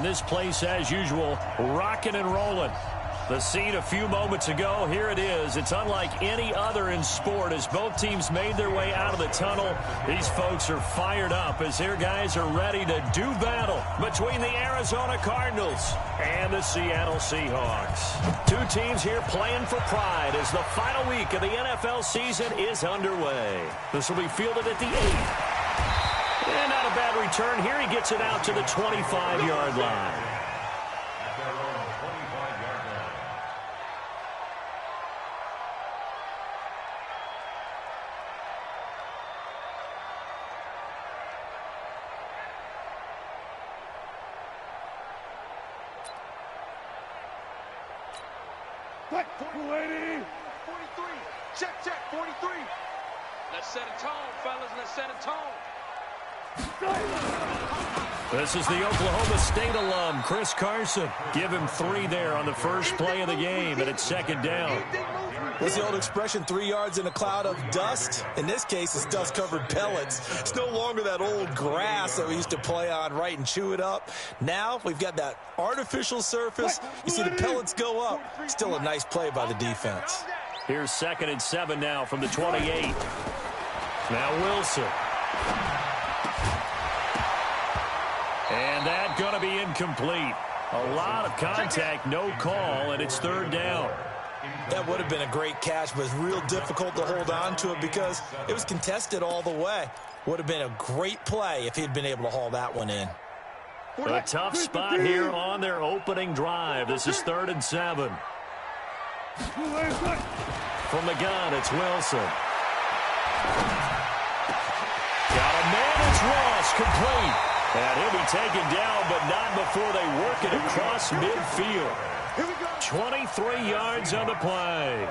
And this place, as usual, rocking and rolling. The scene a few moments ago, here it is. It's unlike any other in sport as both teams made their way out of the tunnel. These folks are fired up as their guys are ready to do battle between the Arizona Cardinals and the Seattle Seahawks. Two teams here playing for pride as the final week of the NFL season is underway. This will be fielded at the 8. And not a bad return here. He gets it out to the 25-yard line. Back 43. Check, 43. Let's set a tone, fellas. Let's set a tone. This is the Oklahoma State alum, Chris Carson. Give him 3 there on the first play of the game, and it's 2nd down. What's the old expression, 3 yards in a cloud of dust? In this case, it's dust-covered pellets. It's no longer that old grass that we used to play on, right, and chew it up. Now we've got that artificial surface. You see the pellets go up. Still a nice play by the defense. Here's 2nd and 7 now from the 28. Now Wilson. And that's going to be incomplete. A lot of contact, no call, and it's 3rd down. That would have been a great catch, but it's real difficult to hold on to it because it was contested all the way. Would have been a great play if he'd been able to haul that one in. A tough spot here on their opening drive. This is 3rd and 7. From the gun, it's Wilson. Got a man, it's Ross, complete. And he'll be taken down, but not before they work it across midfield. 23 yards on the play.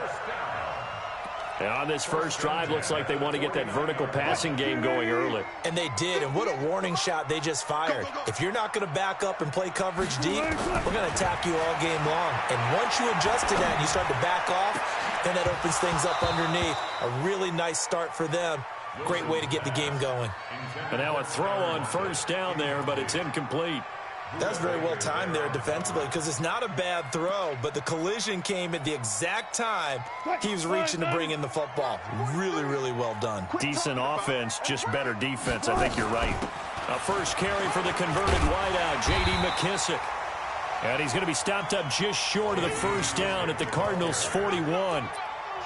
And on this first drive, looks like they want to get that vertical passing game going early. And they did, and what a warning shot they just fired. If you're not going to back up and play coverage deep, we're going to attack you all game long. And once you adjust to that and you start to back off, then that opens things up underneath. A really nice start for them. Great way to get the game going. And now a throw on first down there, but it's incomplete. That's very well timed there defensively because it's not a bad throw, but the collision came at the exact time he was reaching to bring in the football. Really, really well done. Decent offense, just better defense. I think you're right. A first carry for the converted wideout, J.D. McKissick. And he's going to be stopped up just short of the first down at the Cardinals' 41.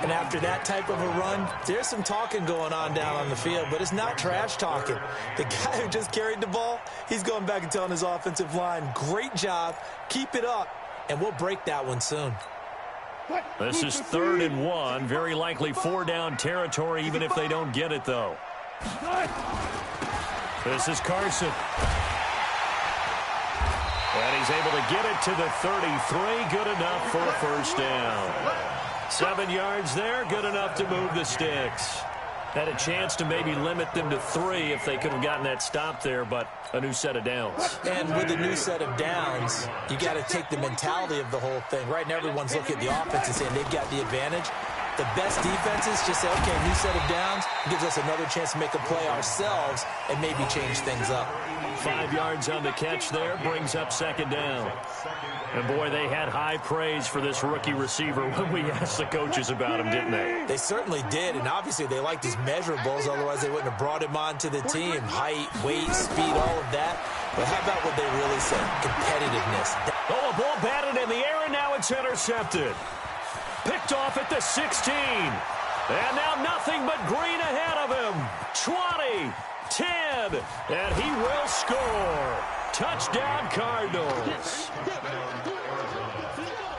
And after that type of a run, there's some talking going on down on the field, but it's not trash talking. The guy who just carried the ball, he's going back and telling his offensive line, great job, keep it up, and we'll break that one soon. This is 3rd and 1, very likely 4-down territory, even if they don't get it, though. This is Carson. And he's able to get it to the 33, good enough for a first down. 7 yards there, good enough to move the sticks. Had a chance to maybe limit them to 3 if they could have gotten that stop there, but a new set of downs. And with a new set of downs, you got to take the mentality of the whole thing. Right now, everyone's looking at the offense and saying they've got the advantage. The best defenses just say, okay, new set of downs, gives us another chance to make a play ourselves and maybe change things up. 5 yards on the catch there, brings up 2nd down. And, boy, they had high praise for this rookie receiver when we asked the coaches about him, didn't they? They certainly did, and obviously they liked his measurables, otherwise they wouldn't have brought him onto the team. Height, weight, speed, all of that. But how about what they really said? Competitiveness. Oh, a ball batted in the air, and now it's intercepted. Picked off at the 16. And now nothing but green ahead of him. 20, 10, and he will score. Touchdown, Cardinals.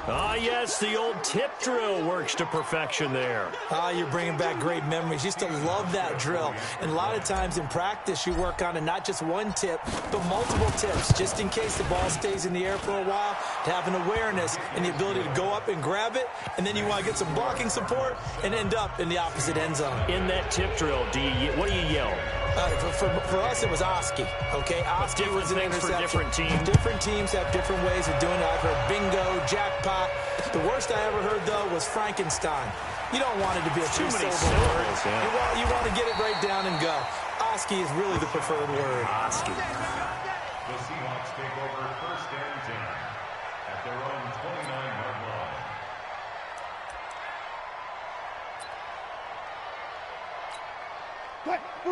Ah, yes, the old tip drill works to perfection there. Ah, you're bringing back great memories. Used to love that drill. And a lot of times in practice, you work on it, not just one tip, but multiple tips, just in case the ball stays in the air for a while, to have an awareness and the ability to go up and grab it, and then you want to get some blocking support and end up in the opposite end zone. In that tip drill, what do you yell? For us, it was Oski, okay? Oski was an interception. For different teams. Different teams have different ways of doing it. I've heard bingo, jackpot. The worst I ever heard, though, was Frankenstein. You don't want it to be a too many syllables. Yeah. You want to get it right down and go. Oski is really the preferred word. Oski. The Seahawks take over first down.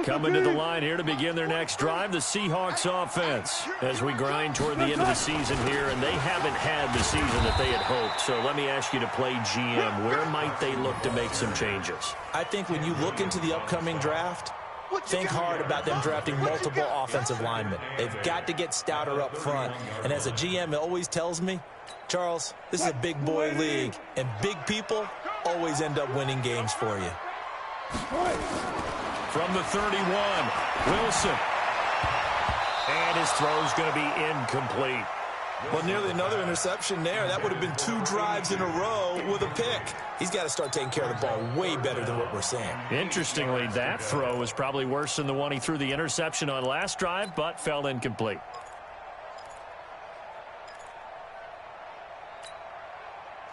Coming to the line here to begin their next drive, the Seahawks offense, as we grind toward the end of the season here, and they haven't had the season that they had hoped. So let me ask you to play GM. Where might they look to make some changes? I think when you look into the upcoming draft, think hard about them drafting multiple offensive linemen. They've got to get stouter up front. And as a GM, it always tells me, Charles, this is a big boy league, and big people always end up winning games for you. From the 31, Wilson. And his throw's going to be incomplete. Well, nearly another interception there. That would have been 2 drives in a row with a pick. He's got to start taking care of the ball way better than what we're saying. Interestingly, that throw was probably worse than the one he threw the interception on last drive, but fell incomplete.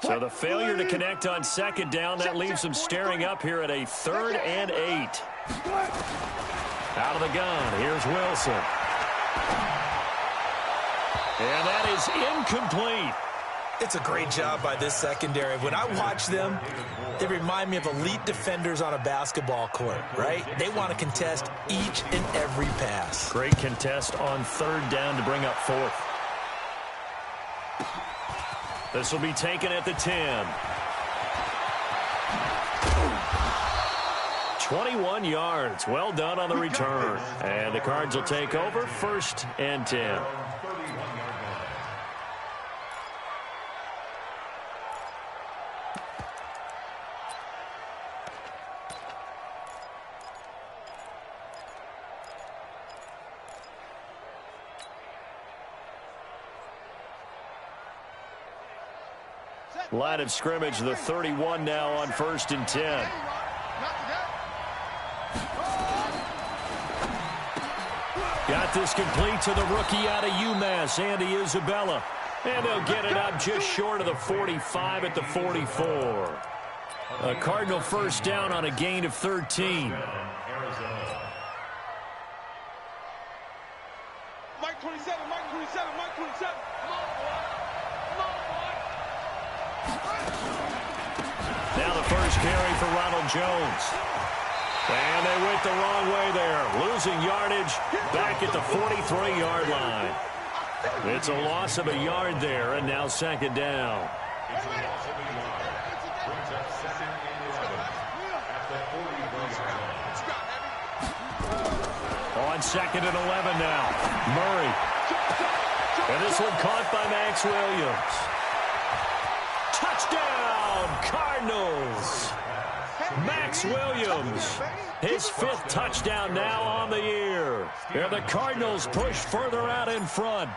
So the failure to connect on second down, that leaves them staring up here at a 3rd and 8. Out of the gun, here's Wilson. And that is incomplete. It's a great job by this secondary. When I watch them, they remind me of elite defenders on a basketball court, right? They want to contest each and every pass. Great contest on 3rd down to bring up 4th. This will be taken at the 10. 21 yards. Well done on the return. And the Cards will take over 1st and 10. Line of scrimmage, the 31 now on 1st and 10. Got this complete to the rookie out of UMass, Andy Isabella. And they'll get it up just short of the 45 at the 44. A Cardinal 1st down on a gain of 13. Mike 27, Mike 27, Mike 27. Now the first carry for Ronald Jones. And they went the wrong way there. Losing yardage back at the 43-yard line. It's a loss of a yard there, and now 2nd down. On 2nd and 11 now. Murray. And this one caught by Max Williams. Touchdown, Cardinals. Max Williams, his 5th touchdown now on the year. And the Cardinals push further out in front.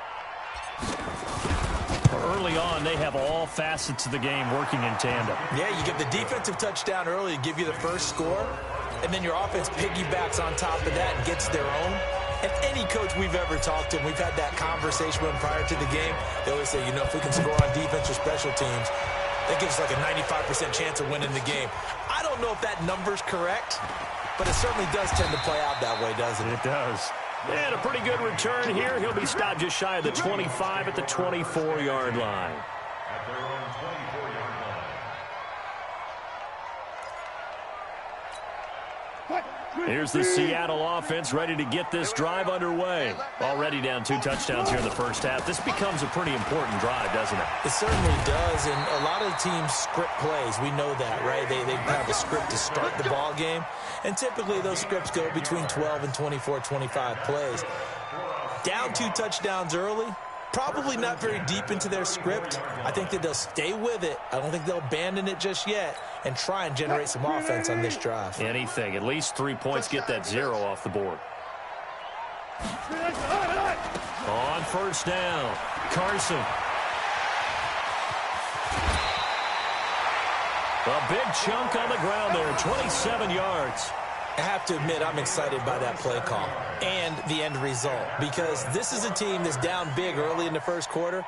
Early on, they have all facets of the game working in tandem. Yeah, you get the defensive touchdown early to give you the first score, and then your offense piggybacks on top of that and gets their own. And any coach we've ever talked to, and we've had that conversation with them prior to the game, they always say, you know, if we can score on defense or special teams, that gives us like a 95% chance of winning the game. I don't know if that number's correct, but it certainly does tend to play out that way, doesn't it? It does. And a pretty good return here. He'll be stopped just shy of the 25 at the 24-yard line. Here's the Seattle offense ready to get this drive underway. Already down 2 touchdowns here in the first half. This becomes a pretty important drive, doesn't it? It certainly does, and a lot of teams script plays. We know that, right? They have a script to start the ball game, and typically those scripts go between 12 and 24, 25 plays. Down 2 touchdowns early, probably not very deep into their script. I think that they'll stay with it. I don't think they'll abandon it just yet and try and generate some offense on this drive. Anything. At least 3 points, get that 0 off the board. On 1st down, Carson. A big chunk on the ground there, 27 yards. I have to admit, I'm excited by that play call and the end result, because this is a team that's down big early in the first quarter,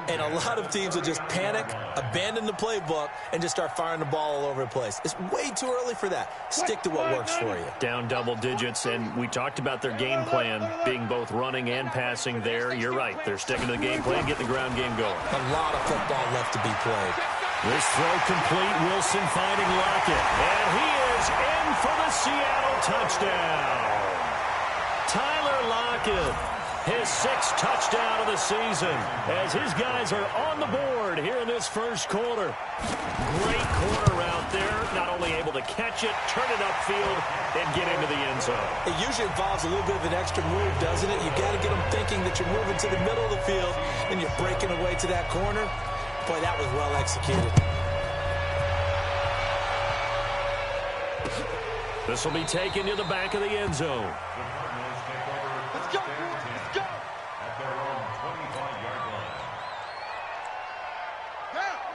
and a lot of teams will just panic, abandon the playbook, and just start firing the ball all over the place. It's way too early for that. Stick to what works for you. Down double digits, and we talked about their game plan being both running and passing there. You're right. They're sticking to the game plan, getting the ground game going. A lot of football left to be played. This throw complete. Wilson finding Lockett, and he is goes in for the Seattle touchdown. Tyler Lockett, his 6th touchdown of the season, as his guys are on the board here in this first quarter. Great corner out there, not only able to catch it, turn it upfield, and get into the end zone. It usually involves a little bit of an extra move, doesn't it? You got to get them thinking that you're moving to the middle of the field and you're breaking away to that corner. Boy, that was well executed. This will be taken to the back of the end zone. Let's go, let's go. At their own 25-yard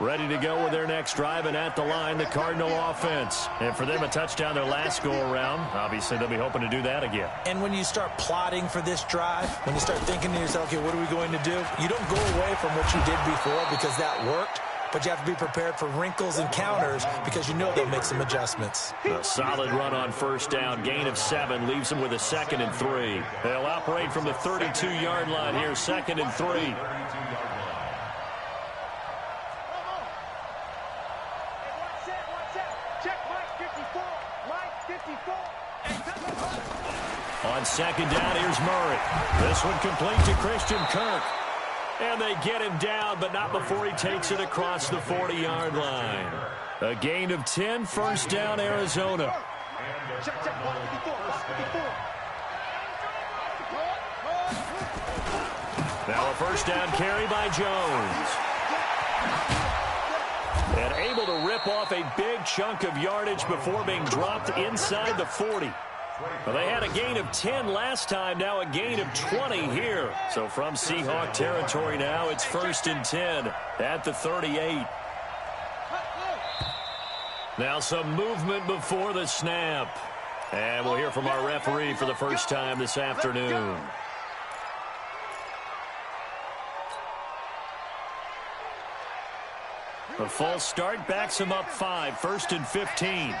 line. Ready to go with their next drive, and at the line, the Cardinal offense. And for them, a touchdown their last go-around. Obviously, they'll be hoping to do that again. And when you start plotting for this drive, when you start thinking to yourself, okay, what are we going to do? You don't go away from what you did before because that worked. But you have to be prepared for wrinkles and counters because you know they'll make some adjustments. A solid run on first down. Gain of 7 leaves them with a 2nd and 3. They'll operate from the 32-yard line here, 2nd and 3. Check Mike 54. Mike 54. On 2nd down, here's Murray. This one complete to Christian Kirk. And they get him down, but not before he takes it across the 40-yard line. A gain of 10, first down, Arizona. Check, 154. Now a first down carry by Jones. And able to rip off a big chunk of yardage before being dropped inside the 40. Well, they had a gain of 10 last time, now a gain of 20 here. So from Seahawk territory now, it's 1st and 10 at the 38. Now some movement before the snap. And we'll hear from our referee for the first time this afternoon. The false start backs him up 5, 1st and 15.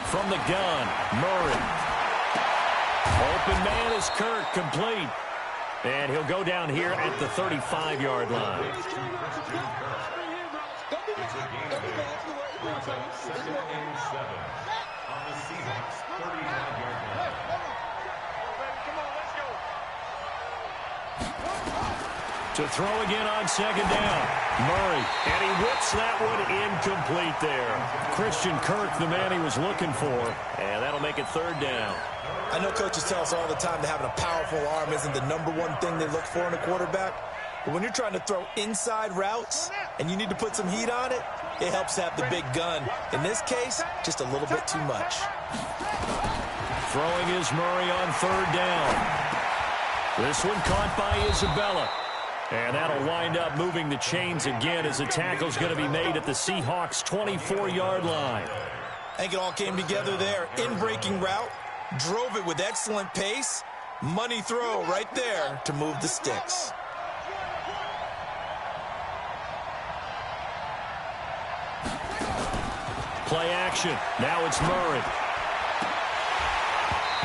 From the gun, Murray. Open man is Kirk, complete. And he'll go down here at the 35-yard line. It's a gain of 2nd and 7 on the Seahawks 35-yard line. To throw again on 2nd down. Murray, and he whips that one incomplete there. Christian Kirk, the man he was looking for, and that'll make it 3rd down. I know coaches tell us all the time that having a powerful arm isn't the #1 thing they look for in a quarterback. But when you're trying to throw inside routes and you need to put some heat on it, it helps to have the big gun. In this case, just a little bit too much. Throwing is Murray on 3rd down. This one caught by Isabella. And that'll wind up moving the chains again as the tackle's going to be made at the Seahawks 24-yard line. I think it all came together there. In-breaking route, drove it with excellent pace. Money throw right there to move the sticks. Play action. Now it's Murray.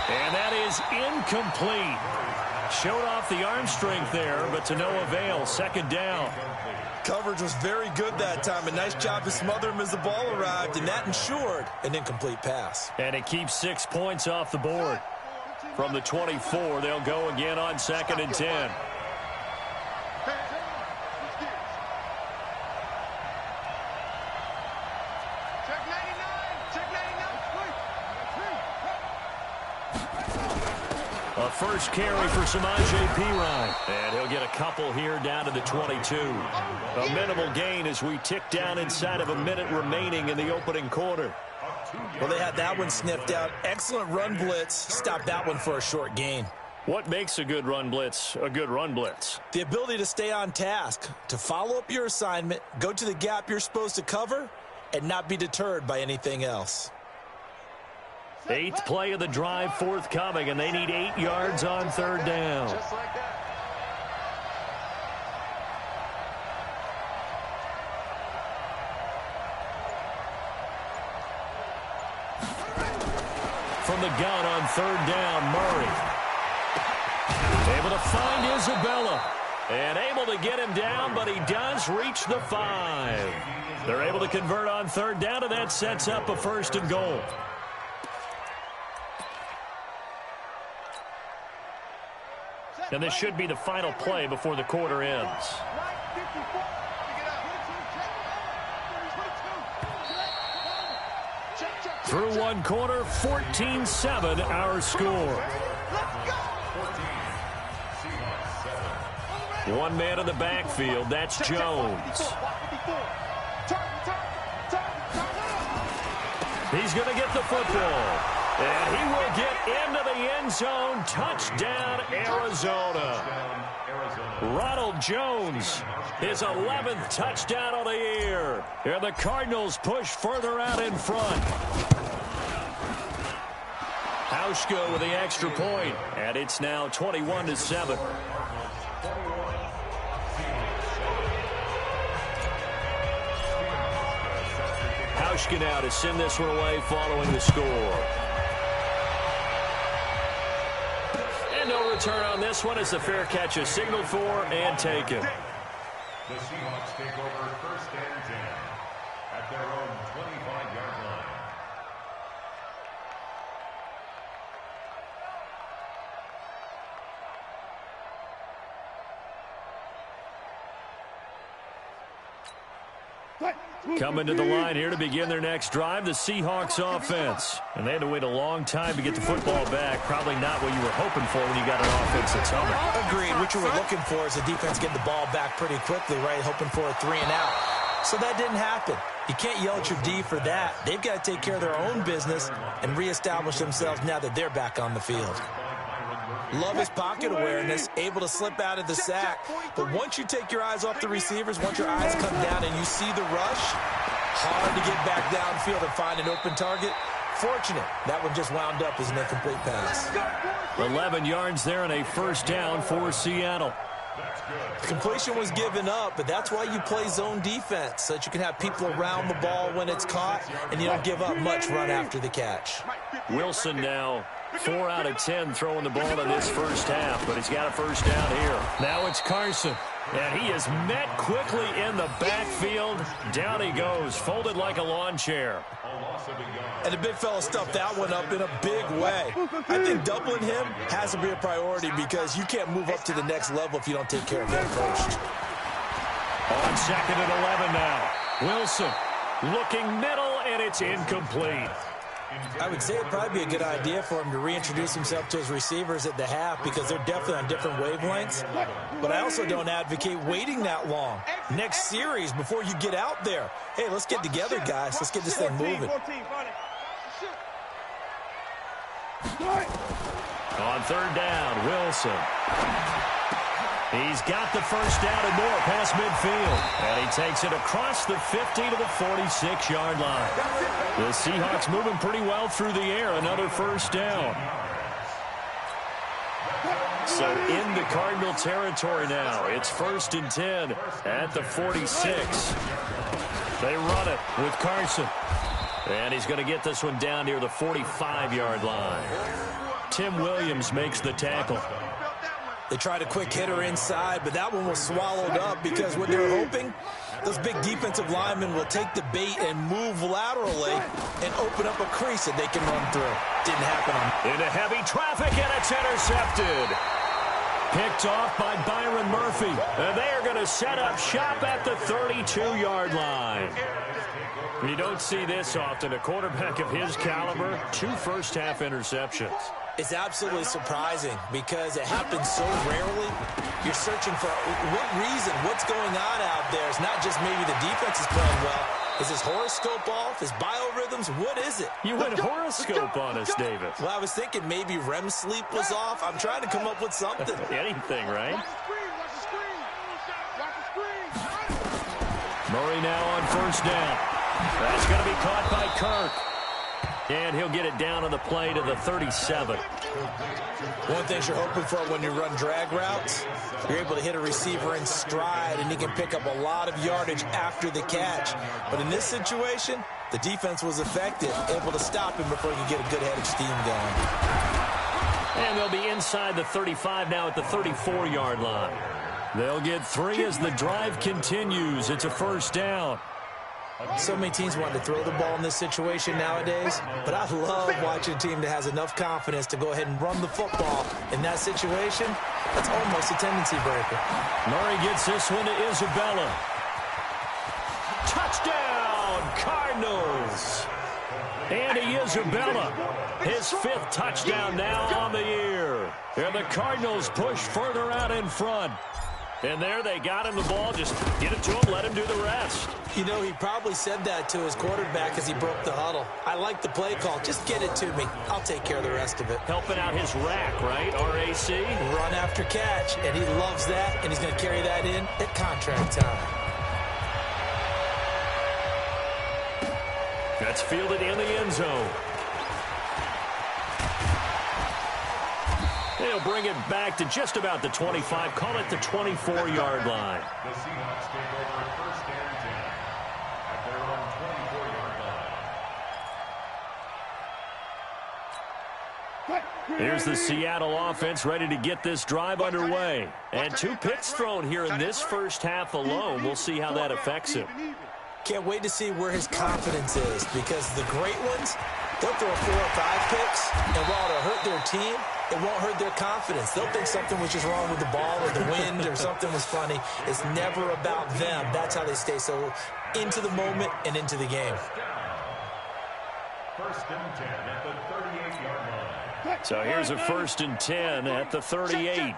And that is incomplete. Showed off the arm strength there, but to no avail. 2nd down. Coverage was very good that time. A nice job to smother him as the ball arrived, and that ensured an incomplete pass. And it keeps 6 points off the board. From the 24, they'll go again on 2nd and 10. A first carry for Samaje Perine. And he'll get a couple here down to the 22. A minimal gain as we tick down inside of a minute remaining in the opening quarter. Well, they had that one sniffed out. Excellent run blitz. Stopped that one for a short gain. What makes a good run blitz a good run blitz? The ability to stay on task, to follow up your assignment, go to the gap you're supposed to cover, and not be deterred by anything else. 8th play of the drive forthcoming, and they need 8 yards on 3rd down. Just like that. From the gun on 3rd down, Murray. Able to find Isabella. And able to get him down, but he does reach the 5. They're able to convert on third down, and that sets up a 1st and goal. And this should be the final play before the quarter ends. Through one quarter, 14-7 our score. One man in the backfield, that's Jones. He's going to get the football. And he will get into the end zone. Touchdown, Arizona. Ronald Jones, his 11th touchdown of the year. And the Cardinals push further out in front. Hauschka with the extra point, and it's now 21-7. Hauschka now to send this one away following the score. And no return on this one as the fair catch is signaled for and taken. The Seahawks take over 1st and 10 at their own 25-yard line. Coming to the line here to begin their next drive, the Seahawks offense. And they had to wait a long time to get the football back. Probably not what you were hoping for when you got an offense that's humming. Agreed. What you were looking for is the defense getting the ball back pretty quickly, right? Hoping for a 3 and out. So that didn't happen. You can't yell at your D for that. They've got to take care of their own business and reestablish themselves now that they're back on the field. Love his pocket awareness, able to slip out of the sack. But once you take your eyes off the receivers, once your eyes come down and you see the rush, hard to get back downfield and find an open target. Fortunate, that one just wound up as an incomplete pass. 11 yards there and a 1st down for Seattle. The completion was given up, but that's why you play zone defense, so that you can have people around the ball when it's caught, and you don't give up much run after the catch. Wilson now 4 out of 10 throwing the ball in this 1st half, but he's got a 1st down here. Now it's Carson, and he is met quickly in the backfield. Down he goes, folded like a lawn chair. And the big fella stuffed that one up in a big way. I think doubling him has to be a priority because you can't move up to the next level if you don't take care of him first. On 2nd and 11 now. Wilson looking middle, and it's incomplete. I would say it'd probably be a good idea for him to reintroduce himself to his receivers at the half because they're definitely on different wavelengths. But I also don't advocate waiting that long. Next series, before you get out there, hey, let's get together, guys. Let's get this thing moving. On 3rd down, Wilson. He's got the 1st down and more past midfield. And he takes it across the 50 to the 46-yard line. The Seahawks moving pretty well through the air. Another 1st down. So in the Cardinal territory now. It's 1st and 10 at the 46. They run it with Carson. And he's going to get this one down near the 45-yard line. Tim Williams makes the tackle. They tried a quick hitter inside, but that one was swallowed up because what they're hoping, those big defensive linemen will take the bait and move laterally and open up a crease that they can run through. Didn't happen on. Into heavy traffic, and it's intercepted. Picked off by Byron Murphy. And they are going to set up shop at the 32-yard line. You don't see this often. A quarterback of his caliber, 2 first-half interceptions. It's absolutely surprising because it happens so rarely. You're searching for what reason, what's going on out there. It's not just maybe the defense is playing well. Is his horoscope off? His biorhythms? What is it? You went horoscope on us, David. Well, I was thinking maybe REM sleep was off. I'm trying to come up with something. Anything, right? Murray now on 1st down. That's going to be caught by Kirk. And he'll get it down on the play to the 37. One thing you're hoping for when you run drag routes, you're able to hit a receiver in stride, and he can pick up a lot of yardage after the catch. But in this situation, the defense was effective, able to stop him before he could get a good head of steam going. And they'll be inside the 35 now at the 34-yard line. They'll get 3 as the drive continues. It's a first down. So many teams want to throw the ball in this situation nowadays, but I love watching a team that has enough confidence to go ahead and run the football. In that situation, that's almost a tendency breaker. Murray gets this one to Isabella. Touchdown, Cardinals. Andy Isabella, his 5th touchdown now on the year. And the Cardinals push further out in front. And there they got him the ball. Just get it to him, let him do the rest. You know, he probably said that to his quarterback as he broke the huddle. I like the play call. Just get it to me. I'll take care of the rest of it. Helping out his rack, right? RAC. Run after catch, and he loves that, and he's going to carry that in at contract time. That's fielded in the end zone. They'll bring it back to just about the 25. Call it the 24-yard line. The Seahawks take over first and 10 at their own 24-yard line. Here's the Seattle offense ready to get this drive underway. And 2 picks thrown here in this first half alone. We'll see how that affects him. Can't wait to see where his confidence is, because the great ones, they'll throw 4 or 5 picks, and while it'll hurt their team, it won't hurt their confidence. They'll think something was just wrong with the ball or the wind or something was funny. It's never about them. That's how they stay so into the moment and into the game. First and 10 at the 38-yard line. So here's a first and 10 at the 38.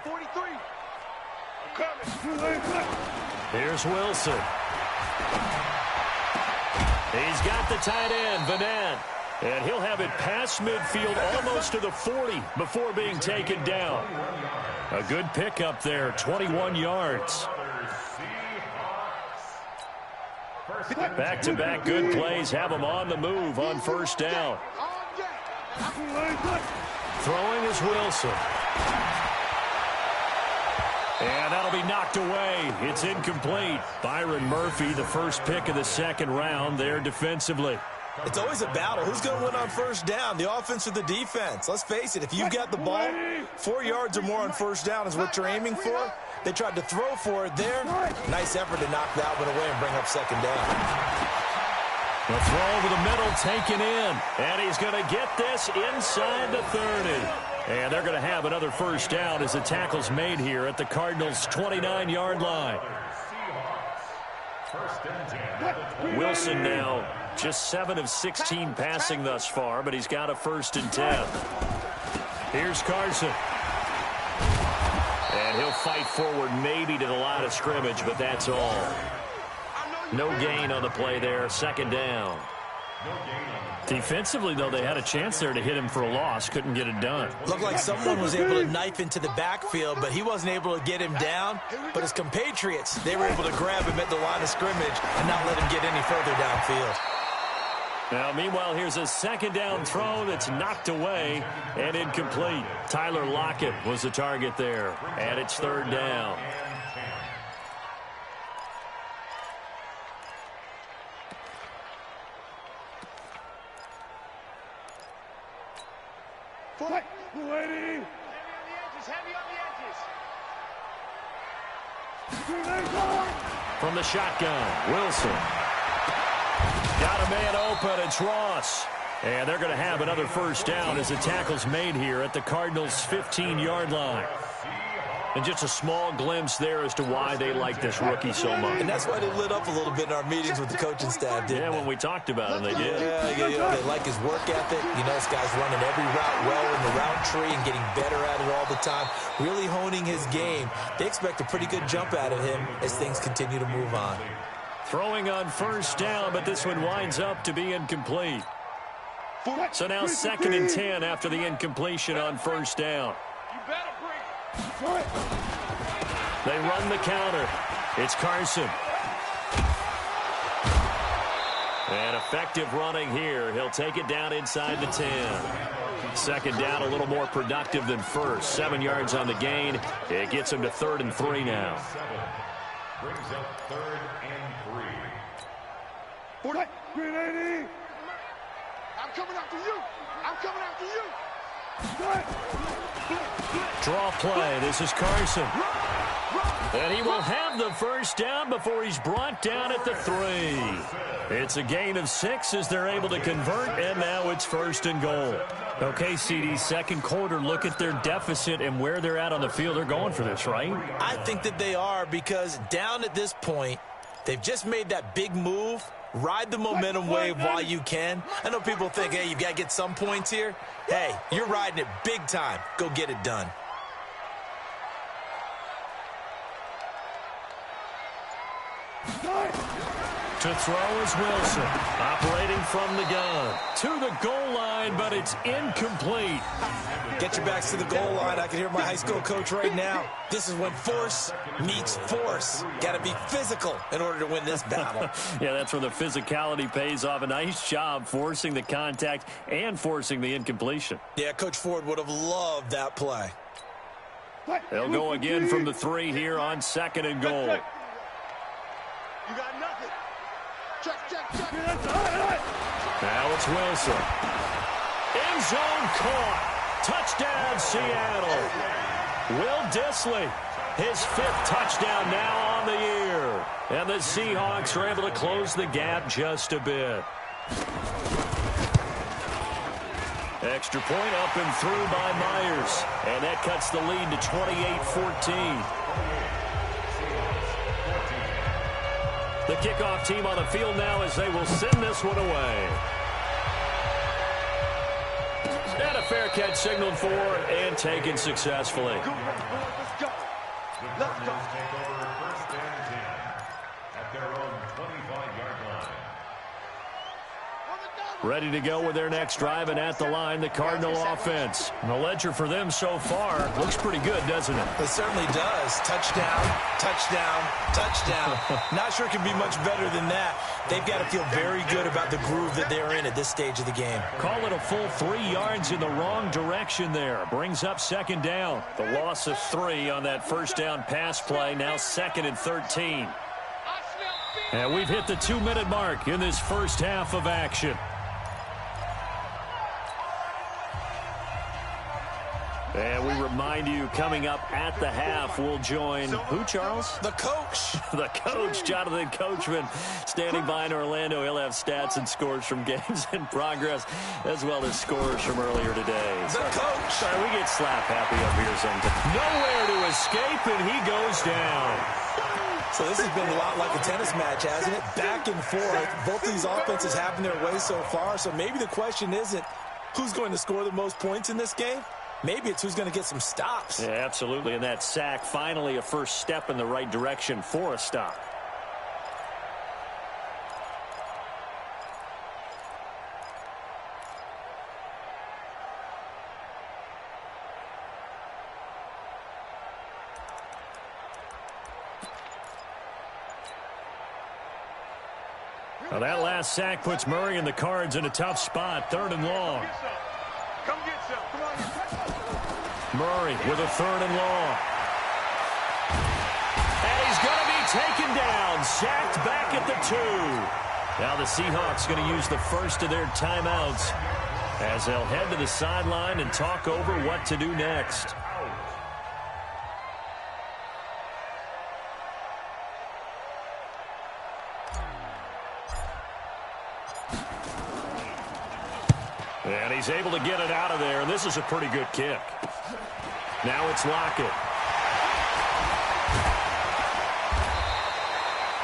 Here's Wilson. He's got the tight end, Vanette. And he'll have it past midfield almost to the 40 before being taken down. A good pickup there, 21 yards. Back-to-back good plays have them on the move on first down. Throwing is Wilson. And that'll be knocked away. It's incomplete. Byron Murphy, the first pick of the second round there defensively. It's always a battle. Who's going to win on first down, the offense or the defense? Let's face it, if you've got the ball, 4 yards or more on first down is what you're aiming for. They tried to throw for it there. Nice effort to knock that one away and bring up second down. The throw over the middle taken in. And he's going to get this inside the 30. And they're going to have another first down as the tackle's made here at the Cardinals' 29-yard line. Wilson now just 7 of 16 passing thus far, but he's got a first and 10. Here's Carson. And he'll fight forward maybe to the line of scrimmage, but that's all. No gain on the play there, second down. Defensively, though, they had a chance there to hit him for a loss. Couldn't get it done. Looked like someone was able to knife into the backfield, but he wasn't able to get him down. But his compatriots, they were able to grab him at the line of scrimmage and not let him get any further downfield. Now, meanwhile, here's a second down throw that's knocked away and incomplete. Tyler Lockett was the target there, and it's third down. Heavy on the edges. From the shotgun, Wilson. Got a man open, it's Ross. And they're going to have another first down as the tackle's made here at the Cardinals' 15-yard line. And just a small glimpse there as to why they like this rookie so much. And that's why they lit up a little bit in our meetings with the coaching staff, didn't they? When we talked about him, they did. Yeah, you know, they like his work ethic. You know, this guy's running every route well in the route tree and getting better at it all the time, really honing his game. They expect a pretty good jump out of him as things continue to move on. Throwing on first down, but this one winds up to be incomplete. So now second and 10 after the incompletion on first down. They run the counter. It's Carson. And effective running here. He'll take it down inside the 10. Second down a little more productive than first. 7 yards on the gain. It gets him to 3rd and 3 now. Brings up 3rd and 3. 380. I'm coming after you. I'm coming after you. Draw play. This is Carson. And he will have the first down before he's brought down at the 3. It's a gain of 6 as they're able to convert, and now it's 1st and goal. Okay, CD, second quarter, look at their deficit and where they're at on the field. They're going for this, right? I think that they are, because down at this point, they've just made that big move. Ride the momentum wave while you can. I know people think, hey, you've got to get some points here. Hey, you're riding it big time. Go get it done. To throw is Wilson, operating from the gun. To the goal line, but it's incomplete. Get your backs to the goal line. I can hear my high school coach right now. This is when force meets force. Got to be physical in order to win this battle. Yeah, that's where the physicality pays off. A nice job forcing the contact and forcing the incompletion. Yeah, Coach Ford would have loved that play. They'll go again from the 3 here on 2nd and goal. You got nothing. Check. Now it's Wilson. End zone caught. Touchdown, Seattle. Will Dissly, his 5th touchdown now on the year. And the Seahawks are able to close the gap just a bit. Extra point up and through by Myers. And that cuts the lead to 28-14. The kickoff team on the field now as they will send this one away. And a fair catch signaled for and taken successfully. Let's go. Take over 1st and 10 at their own 25-yard line. Ready to go with their next drive, and at the line, the Cardinal offense. And the ledger for them so far looks pretty good, doesn't it? It certainly does. Touchdown, touchdown, touchdown. Not sure it can be much better than that. They've got to feel very good about the groove that they're in at this stage of the game. Call it a full 3 yards in the wrong direction there. Brings up 2nd down. The loss of 3 on that 1st down pass play. Now 2nd and 13. And we've hit the 2-minute mark in this first half of action. And we remind you, coming up at the half, we'll join who, Charles? The coach. The coach, Jonathan Coachman, standing by in Orlando. He'll have stats and scores from games in progress, as well as scores from earlier today. The coach. Sorry, we get slap happy up here sometimes. Nowhere to escape, and he goes down. So this has been a lot like a tennis match, hasn't it? Back and forth. Both these offenses having their way so far. So maybe the question isn't who's going to score the most points in this game. Maybe it's who's going to get some stops. Yeah, absolutely. And that sack, finally a first step in the right direction for a stop. Well, that last sack puts Murray and the Cards in a tough spot, 3rd and long. Come get some. Come on. Murray with a 3rd and long. And he's going to be taken down, sacked back at the 2. Now the Seahawks going to use the first of their timeouts as they'll head to the sideline and talk over what to do next. And he's able to get it out of there, and this is a pretty good kick. Now it's Lockett.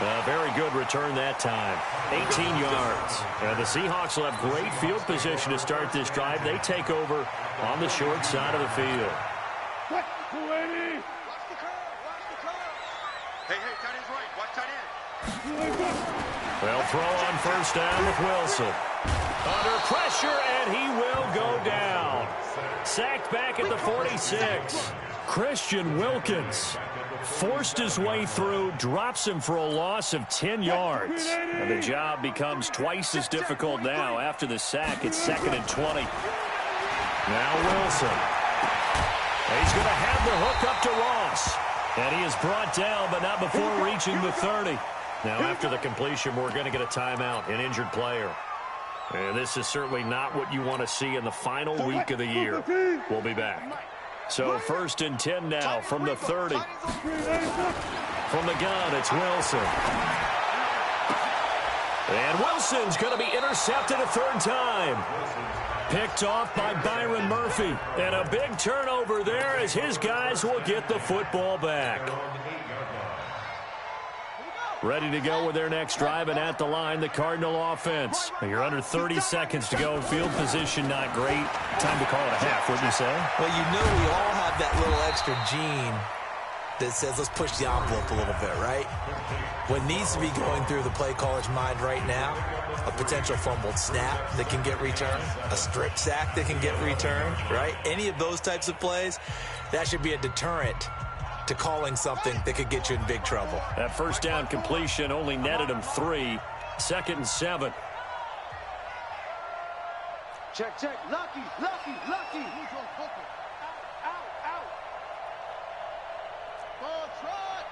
A very good return that time. 18 yards. And the Seahawks will have great field position to start this drive. They take over on the short side of the field. Watch the curve. Hey, tight end's right. Watch tight end. They'll throw on first down with Wilson. Under pressure, and he will go down. Sacked back at the 46. Christian Wilkins forced his way through, drops him for a loss of 10 yards. And the job becomes twice as difficult now after the sack. It's 2nd and 20. Now Wilson. He's going to have the hook up to Ross. And he is brought down, but not before reaching the 30. Now after the completion, we're going to get a timeout, an injured player. And this is certainly not what you want to see in the final week of the year. We'll be back. So 1st and 10 now from the 30. From the gun, it's Wilson. And Wilson's going to be intercepted a 3rd time. Picked off by Byron Murphy. And a big turnover there as his guys will get the football back. Ready to go with their next drive, and at the line, the Cardinal offense. You're under 30 seconds to go. Field position not great. Time to call it a half, wouldn't you say? Well, you know we all have that little extra gene that says let's push the envelope a little bit, right? What needs to be going through the play caller's mind right now, a potential fumbled snap that can get returned, a strip sack that can get returned, right? Any of those types of plays, that should be a deterrent to calling something that could get you in big trouble. That 1st down completion only netted him 3. 2nd and 7. Check, check. Lucky, lucky, lucky. Out, out. Ball trot.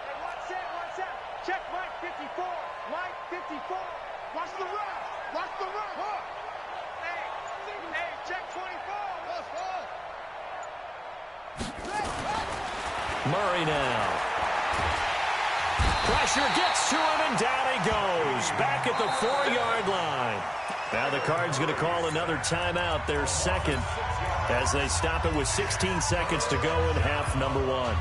Hey, watch that. Check Mike 54. Mike 54. Watch the run. Watch the run. Hey, check 24. Murray now. Pressure gets to him, and down he goes. Back at the 4-yard line. Now the Cards going to call another timeout, their 2nd, as they stop it with 16 seconds to go in half number 1.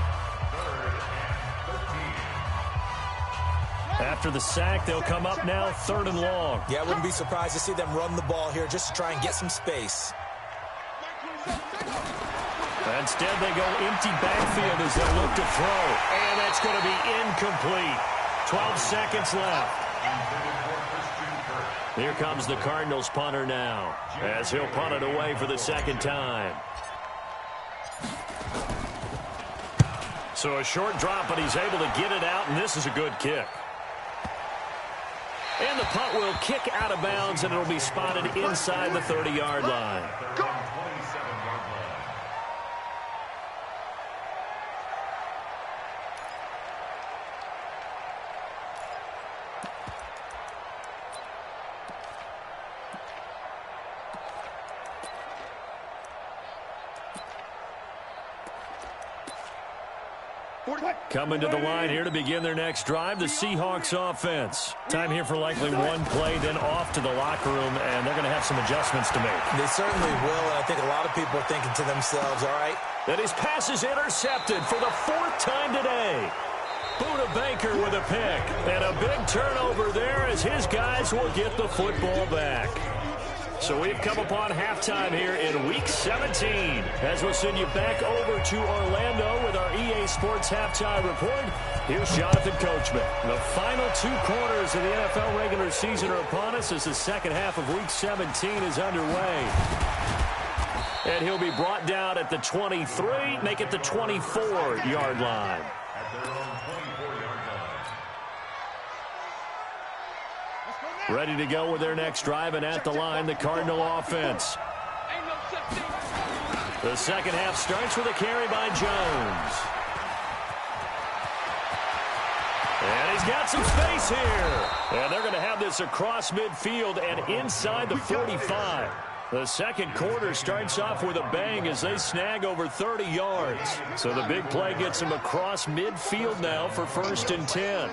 After the sack, they'll come up now 3rd and long. Yeah, I wouldn't be surprised to see them run the ball here just to try and get some space. Instead, they go empty backfield as they look to throw. And that's going to be incomplete. 12 seconds left. Here comes the Cardinals punter now, as he'll punt it away for the 2nd time. So a short drop, but he's able to get it out, and this is a good kick. And the punt will kick out of bounds, and it'll be spotted inside the 30-yard line. Coming to the line here to begin their next drive, the Seahawks offense. Time here for likely one play, then off to the locker room, and they're going to have some adjustments to make. They certainly will, and I think a lot of people are thinking to themselves, all right. And his pass is intercepted for the 4th time today. Buda Baker with a pick, and a big turnover there as his guys will get the football back. So we've come upon halftime here in Week 17 as we'll send you back over to Orlando with our EA Sports Halftime Report. Here's Jonathan Coachman. The final 2 quarters of the NFL regular season are upon us as the 2nd half of Week 17 is underway. And he'll be brought down at the 23, make it the 24-yard line. Ready to go with their next drive, and at the line, the Cardinal offense. The 2nd half starts with a carry by Jones. And he's got some space here. And they're going to have this across midfield and inside the 45. The 2nd quarter starts off with a bang as they snag over 30 yards. So the big play gets them across midfield now for 1st and 10.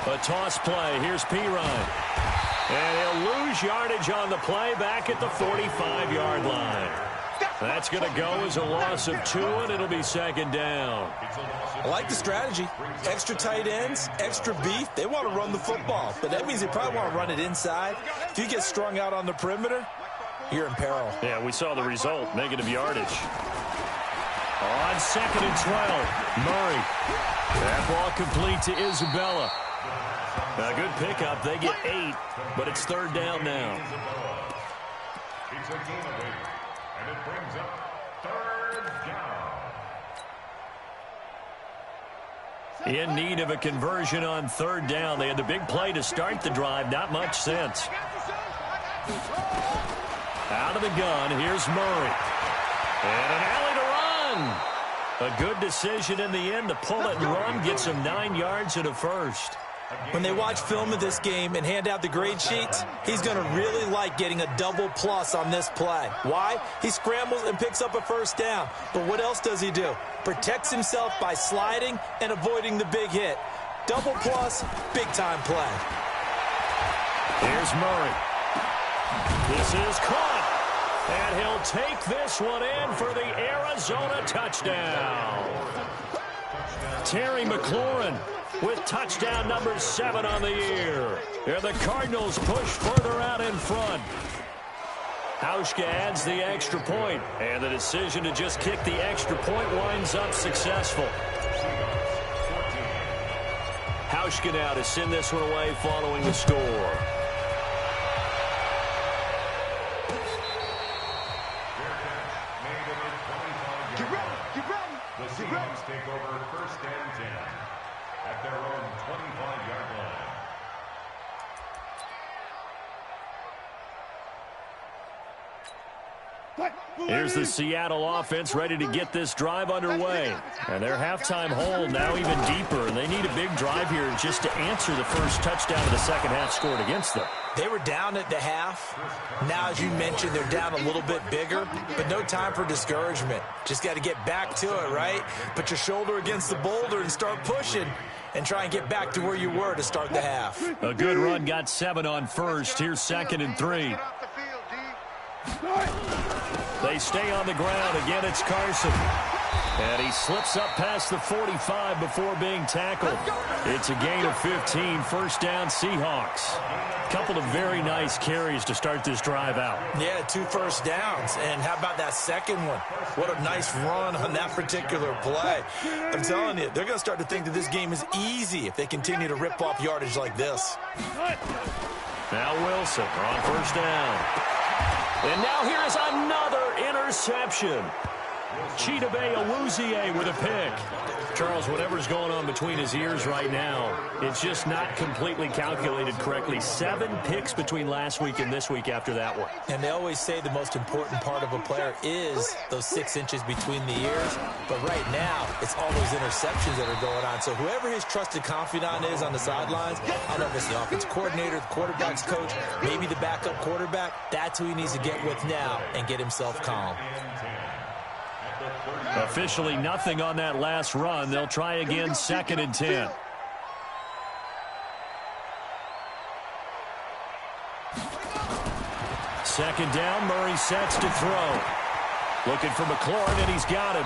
A toss play. Here's Pirine. And he'll lose yardage on the play back at the 45-yard line. That's going to go as a loss of 2, and it'll be 2nd down. I like the strategy. Extra tight ends, extra beef. They want to run the football, but that means they probably want to run it inside. If you get strung out on the perimeter, you're in peril. Yeah, we saw the result. Negative yardage. On 2nd and 12, Murray. That ball complete to Isabella. A good pickup. They get 8, but it's 3rd down now. It's a gain of 8, and it brings up 3rd down. In need of a conversion on 3rd down. They had the big play to start the drive. Not much sense. Out of the gun, here's Murray. And an alley to run. A good decision in the end to pull it and run. Gets him 9 yards and a 1st. When they watch film of this game and hand out the grade sheets, he's going to really like getting a double plus on this play. Why? He scrambles and picks up a first down. But what else does he do? Protects himself by sliding and avoiding the big hit. Double plus, big-time play. Here's Murray. This is caught. And he'll take this one in for the Arizona touchdown. Terry McLaurin with touchdown number 7 on the year. And the Cardinals push further out in front. Hauschka adds the extra point, and the decision to just kick the extra point winds up successful. Hauschka now to send this one away following the score. The Seahawks take over 1st and 10 at their own 25-yard line. Here's the Seattle offense ready to get this drive underway. And their halftime hole now even deeper, and they need a big drive here just to answer the first touchdown of the second half scored against them. They were down at the half. Now, as you mentioned, they're down a little bit bigger, but no time for discouragement. Just got to get back to it, right? Put your shoulder against the boulder and start pushing and try and get back to where you were to start the half. A good run got 7 on first. Here's 2nd and 3. They stay on the ground. Again, it's Carson. And he slips up past the 45 before being tackled. It's a gain of 15, 1st down Seahawks. Couple of very nice carries to start this drive out. Yeah, 2 first downs. And how about that second one? What a nice run on that particular play. I'm telling you, they're going to start to think that this game is easy if they continue to rip off yardage like this. Now Wilson on 1st down. And now here is another interception. Chidobe Awuzie with a pick. Charles, whatever's going on between his ears right now, it's just not completely calculated correctly. 7 picks between last week and this week after that one. And they always say the most important part of a player is those 6 inches between the ears. But right now, it's all those interceptions that are going on. So whoever his trusted confidant is on the sidelines, I don't know if it's the offense coordinator, the quarterback's coach, maybe the backup quarterback, that's who he needs to get with now and get himself calm. Officially nothing on that last run. They'll try again, 2nd and 10. Second down, Murray sets to throw. Looking for McLaurin, and he's got him.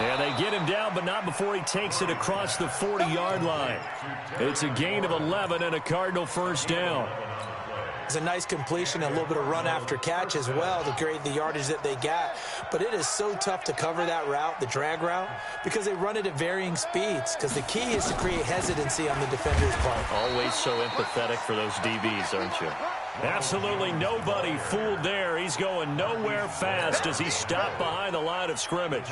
And they get him down, but not before he takes it across the 40-yard line. It's a gain of 11 and a Cardinal 1st down. It's a nice completion and a little bit of run after catch as well to create the yardage that they got. But it is so tough to cover that route, the drag route, because they run it at varying speeds. Because the key is to create hesitancy on the defender's part. Always so empathetic for those DBs, aren't you? Absolutely nobody fooled there. He's going nowhere fast as he stopped behind the line of scrimmage.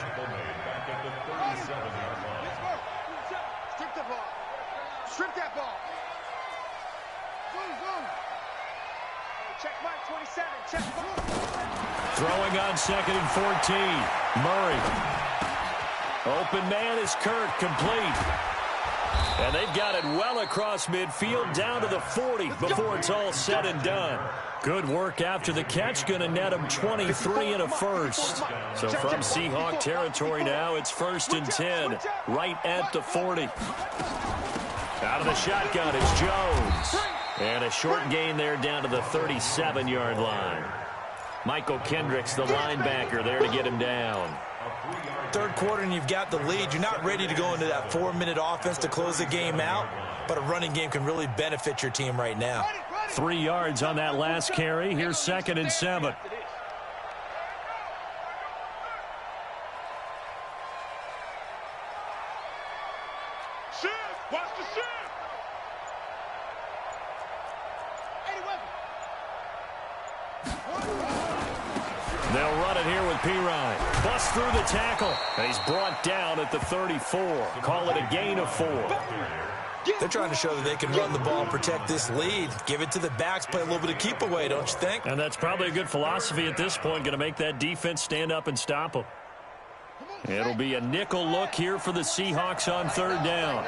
Strip the ball. Strip that ball. Check Mike 27. Check Mike. Throwing on 2nd and 14. Murray. Open man is Kirk, complete. And they've got it well across midfield down to the 40 before it's all said and done. Good work after the catch. Going to net him 23 and a first. So from Seahawk territory now, it's 1st and 10, right at the 40. Out of the shotgun is Jones. And a short gain there down to the 37-yard line. Michael Kendricks, the linebacker, there to get him down. 3rd quarter and you've got the lead. You're not ready to go into that 4-minute offense to close the game out, but a running game can really benefit your team right now. 3 yards on that last carry. Here's 2nd and 7. Shift. Watch the shift. They'll run it here with Pirine. Bust through the tackle. And he's brought down at the 34. Call it a gain of 4. They're trying to show that they can run the ball and protect this lead. Give it to the backs, play a little bit of keep away, don't you think? And that's probably a good philosophy at this point. Going to make that defense stand up and stop them. It'll be a nickel look here for the Seahawks on 3rd down.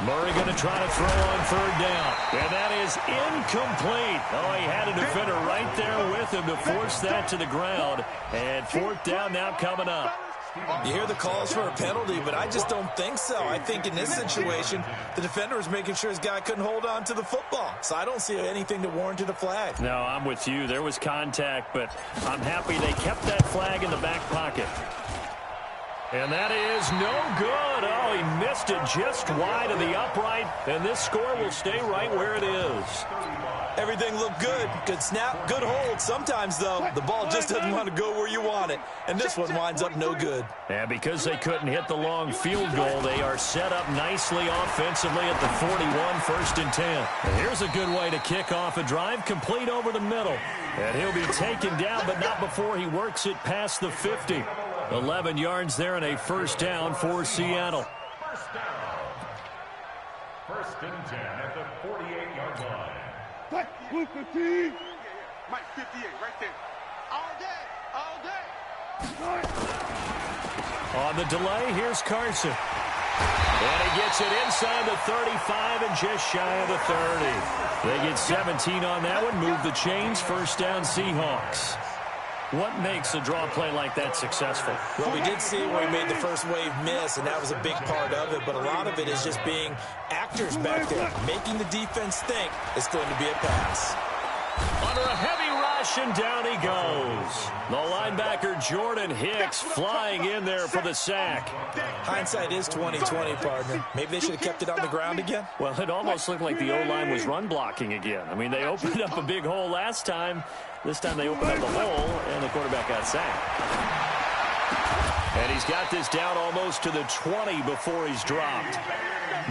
Murray going to try to throw on third down. And that is incomplete. Oh, he had a defender right there with him to force that to the ground. And fourth down now coming up. You hear the calls for a penalty, but I just don't think so. I think in this situation, the defender was making sure his guy couldn't hold on to the football. So I don't see anything to warrant a flag. No, I'm with you. There was contact, but I'm happy they kept that flag in the back pocket. And that is no good. Oh, he missed it just wide of the upright, and this score will stay right where it is. Everything looked good. Good snap, good hold. Sometimes, though, the ball just doesn't want to go where you want it. And this one winds up no good. And because they couldn't hit the long field goal, they are set up nicely offensively at the 41, 1st and 10. And here's a good way to kick off a drive, complete over the middle. And he'll be taken down, but not before he works it past the 50. 11 yards there and a first down for Seattle. First down. 1st and 10 at the 48-yard line. Mike 58, right there. All day. On the delay, here's Carson. And he gets it inside the 35 and just shy of the 30. They get 17 on that one, move the chains, first down Seahawks. What makes a draw play like that successful? Well, we did see where he made the first wave miss, and that was a big part of it. But a lot of it is just being actors back there, making the defense think it's going to be a pass. Under a heavy rush, and down he goes. The linebacker Jordan Hicks flying in there for the sack. Hindsight is 20/20, partner. Maybe they should have kept it on the ground again. Well, it almost looked like the O-line was run blocking again. I mean, they opened up a big hole last time. This time they opened up the hole, and the quarterback got sacked. And he's got this down almost to the 20 before he's dropped.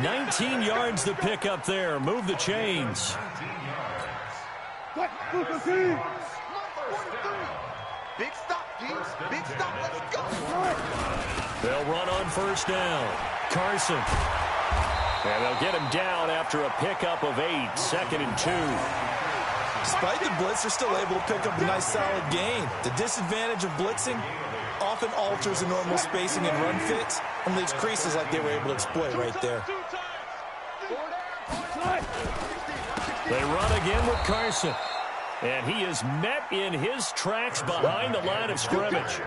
19 yards to pick up there. Move the chains. Big stop, Keith. Big stop. Let's go. They'll run on first down. Carson. And they'll get him down after a pickup of 8. 2nd and 2. Despite the blitz, they're still able to pick up a nice solid gain. The disadvantage of blitzing often alters the normal spacing and run fits and leaves creases like they were able to exploit right there. They run again with Carson. And he is met in his tracks behind the line of scrimmage.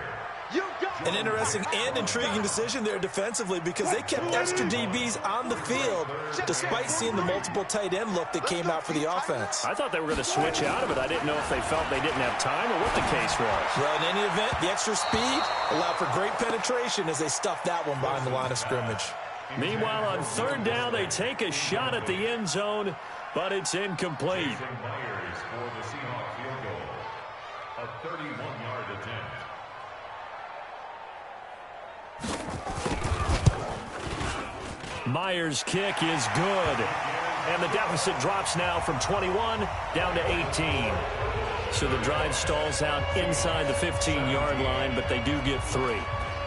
An interesting and intriguing decision there defensively because they kept extra DBs on the field despite seeing the multiple tight end look that came out for the offense. I thought they were going to switch out of it. I didn't know if they felt they didn't have time or what the case was. Well, in any event, the extra speed allowed for great penetration as they stuffed that one behind the line of scrimmage. Meanwhile, on third down, they take a shot at the end zone, but it's incomplete. Myers for the Seahawks field goal. A 31-yard attempt. Myers' kick is good. And the deficit drops now from 21 down to 18. So the drive stalls out inside the 15-yard line, but they do get 3.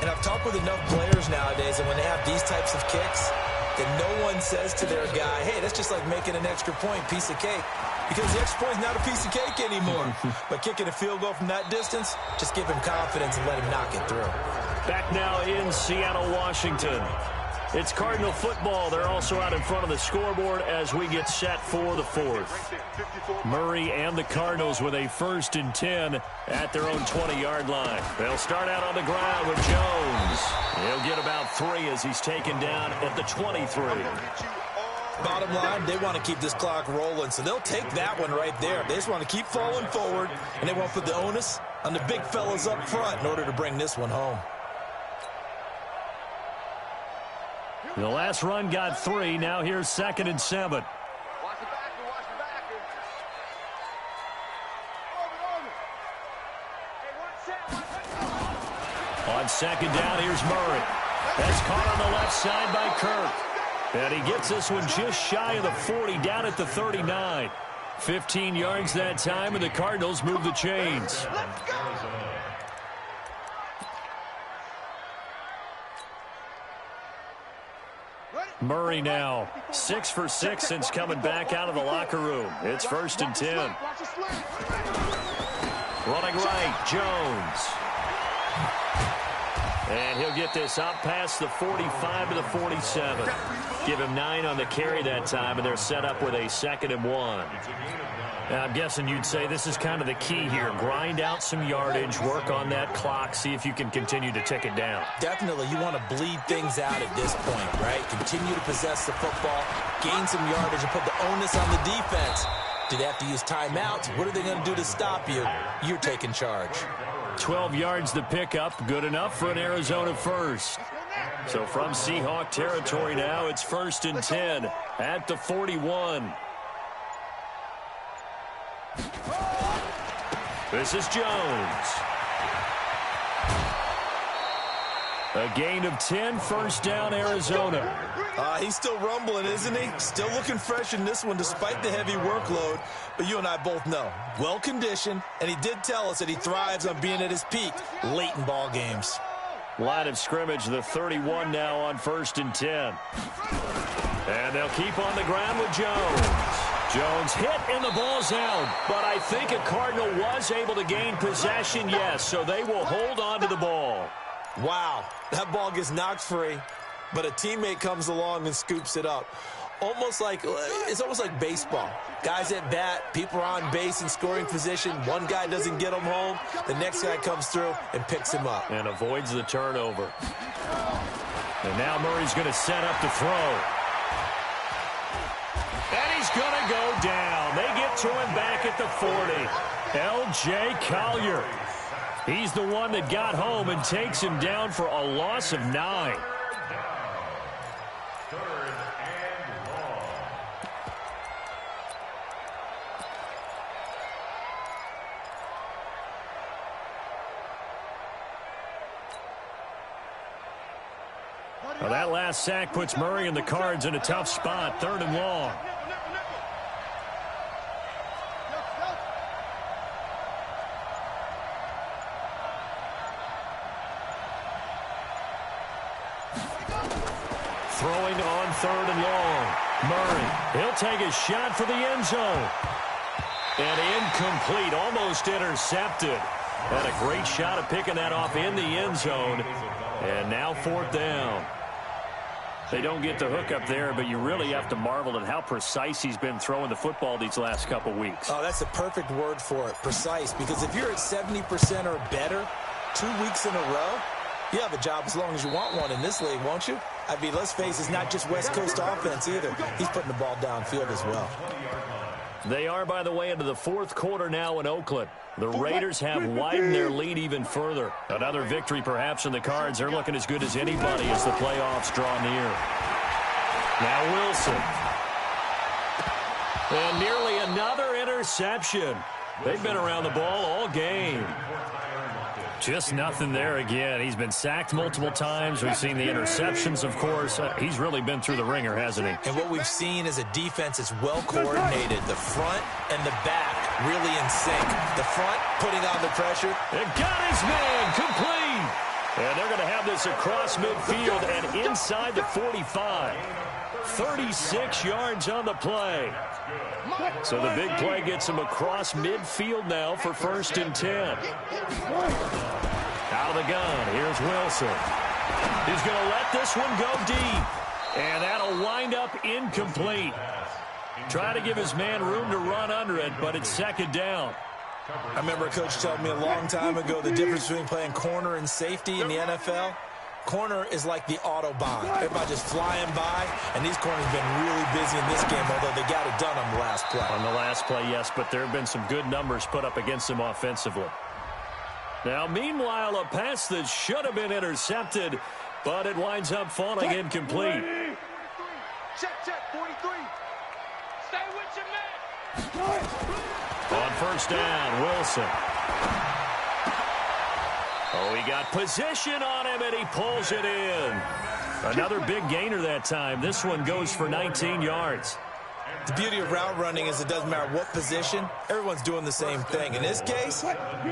And I've talked with enough players nowadays, and when they have these types of kicks, that no one says to their guy, hey, that's just like making an extra point, piece of cake. Because the extra point is not a piece of cake anymore. But kicking a field goal from that distance, just give him confidence and let him knock it through. Back now in Seattle, Washington. It's Cardinal football. They're also out in front of the scoreboard as we get set for the 4th. Murray and the Cardinals with a 1st and 10 at their own 20-yard line. They'll start out on the ground with Jones. He'll get about 3 as he's taken down at the 23. Bottom line, they want to keep this clock rolling, so they'll take that one right there. They just want to keep falling forward, and they want to put the onus on the big fellas up front in order to bring this one home. The last run got 3. Now here's 2nd and 7. Watch the backer, watch the backer. On 2nd down, here's Murray. That's caught on the left side by Kirk. And he gets this one just shy of the 40, down at the 39. 15 yards that time, and the Cardinals move the chains. Let's go. Murray now 6 for 6 since coming back out of the locker room. It's 1st and 10. Running right, Jones. And he'll get this up past the 45 to the 47. Give him 9 on the carry that time, and they're set up with a 2nd and 1. Now, I'm guessing you'd say this is kind of the key here. Grind out some yardage, work on that clock, see if you can continue to tick it down. Definitely, you want to bleed things out at this point, right? Continue to possess the football, gain some yardage, and put the onus on the defense. Do they have to use timeouts? What are they going to do to stop you? You're taking charge. 12 yards to pick up, good enough for an Arizona first. So from Seahawk territory now, it's 1st and 10 at the 41. This is Jones. A gain of 10, 1st down, Arizona. He's still rumbling, isn't he? Still looking fresh in this one despite the heavy workload. But you and I both know, well-conditioned, and he did tell us that he thrives on being at his peak late in ball games. Line of scrimmage, the 31 now on 1st and 10. And they'll keep on the ground with Jones. Jones hit and the ball's out. But I think a Cardinal was able to gain possession, yes, so they will hold on to the ball. Wow, that ball gets knocked free, but a teammate comes along and scoops it up. It's almost like baseball. Guys at bat, people are on base in scoring position. One guy doesn't get him home. The next guy comes through and picks him up. And avoids the turnover. And now Murray's going to set up to throw. And he's going to go down. They get to him back at the 40. L.J. Collier. He's the one that got home and takes him down for a loss of 9. Well, that last sack puts Murray and the Cards in a tough spot, 3rd and long. Throwing on 3rd and long. Murray, he'll take a shot for the end zone. And incomplete, almost intercepted. Had a great shot at picking that off in the end zone. And now 4th down. They don't get the hook up there, but you really have to marvel at how precise he's been throwing the football these last couple weeks. Oh, that's the perfect word for it, precise. Because if you're at 70% or better 2 weeks in a row, you have a job as long as you want one in this league, won't you? I mean, let's face it, it's not just West Coast offense either. He's putting the ball downfield as well. They are, by the way, into the 4th quarter now in Oakland. The Raiders have widened their lead even further. Another victory perhaps in the Cards. They're looking as good as anybody as the playoffs draw near. Now Wilson. And nearly another interception. They've been around the ball all game. Just nothing there again. He's been sacked multiple times. We've seen the interceptions, of course. He's really been through the ringer, hasn't he? And what we've seen is a defense that's well coordinated. The front and the back really in sync. The front putting on the pressure. And got his man complete. And they're going to have this across midfield and inside the 45. 36 yards on the play. So the big play gets him across midfield now for 1st and 10. Out of the gun, here's Wilson. He's going to let this one go deep. And that'll wind up incomplete. Try to give his man room to run under it, but it's 2nd down. I remember a coach told me a long time ago the difference between playing corner and safety in the NFL. Corner is like the Autobahn. Everybody just flying by, and these corners have been really busy in this game, although they got it done on the last play. On the last play, yes, but there have been some good numbers put up against them offensively. Now, meanwhile, a pass that should have been intercepted, but it winds up falling incomplete. Check, 43. Stay with your man. On 1st down, Wilson. Oh, he got position on him, and he pulls it in. Another big gainer that time. This one goes for 19 yards. The beauty of route running is it doesn't matter what position. Everyone's doing the same thing. In this case,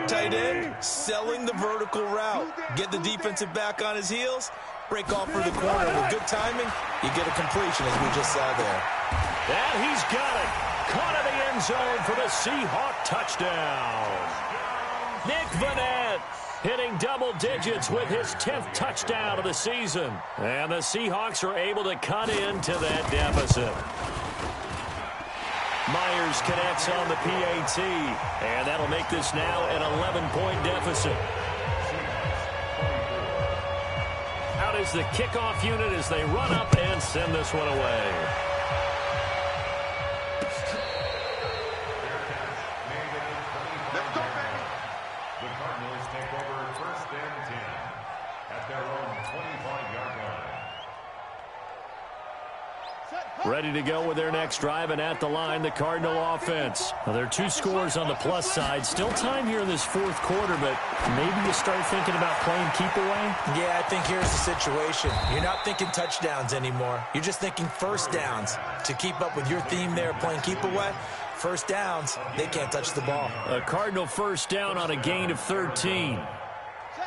tight end, selling the vertical route. Get the defensive back on his heels, break off for the corner. With good timing, you get a completion, as we just saw there. And he's got it. Caught in the end zone for the Seahawk touchdown. Nick Vannett. hitting double digits with his 10th touchdown of the season. And the Seahawks are able to cut into that deficit. Myers connects on the PAT, and that'll make this now an 11-point deficit. Out is the kickoff unit as they run up and send this one away. Let's go, baby. The Cardinals take over 1st and 10 at their own 25-yard line. Ready to go with their next drive, and at the line, the Cardinal offense. Now, there are 2 scores on the plus side. Still time here in this 4th quarter, but maybe you start thinking about playing keep away? Yeah, I think here's the situation. You're not thinking touchdowns anymore. You're just thinking first downs. To keep up with your theme there, playing keep away, first downs, they can't touch the ball. A Cardinal first down on a gain of 13.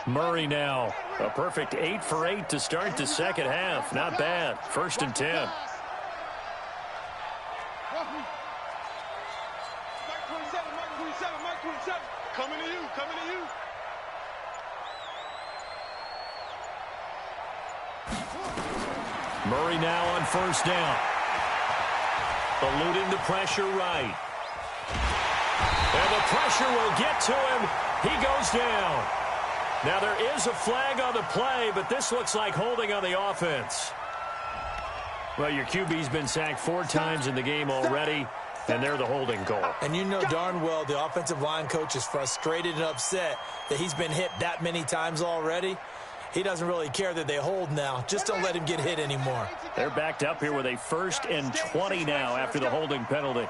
Murray now. A perfect 8 for 8 to start the second half. Not bad. 1st and 10. Coming to you, coming to you. Murray now on 1st down. Eluding the pressure right. And the pressure will get to him. He goes down. Now there is a flag on the play, but this looks like holding on the offense. Well, your QB's been sacked 4 times in the game already, and they're the holding call. And you know darn well the offensive line coach is frustrated and upset that he's been hit that many times already. He doesn't really care that they hold now. Just don't let him get hit anymore. They're backed up here with a 1st and 20 now after the holding penalty.